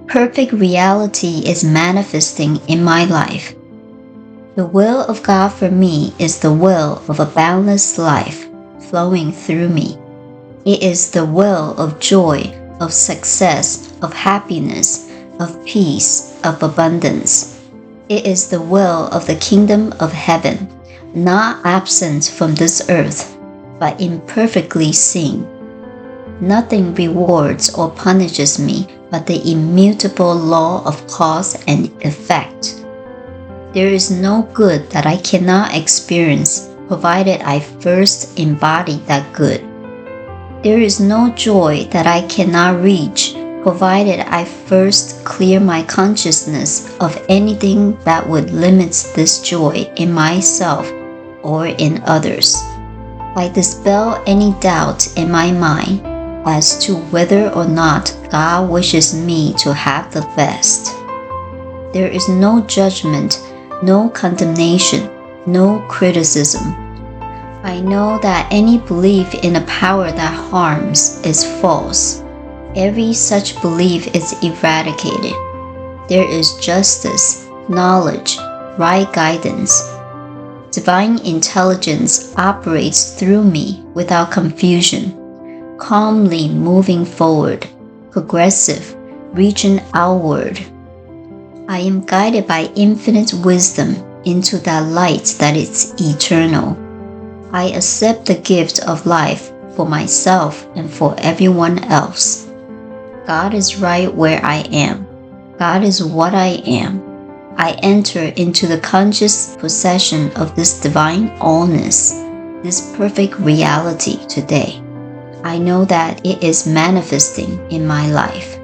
perfect reality is manifesting in my life. The will of God for me is the will of a boundless life flowing through me. It is the will of joy, of success, of happiness, of peace, of abundance. It is the will of the kingdom of heaven, not absent from this earth, but imperfectly seen. Nothing rewards or punishes me but the immutable law of cause and effect. There is no good that I cannot experience, provided I first embody that good. There is no joy that I cannot reach, provided I first clear my consciousness of anything that would limit this joy in myself or in others. I dispel any doubt in my mind as to whether or not God wishes me to have the best. There is no judgment, no condemnation, no criticism. I know that any belief in a power that harms is false. Every such belief is eradicated. There is justice, knowledge, right guidance. Divine intelligence operates through me without confusion, calmly moving forward, progressive, reaching outward. I am guided by infinite wisdom into that light that is eternal. I accept the gift of life for myself and for everyone else. God is right where I am. God is what I am. I enter into the conscious possession of this divine allness, this perfect reality today. I know that it is manifesting in my life.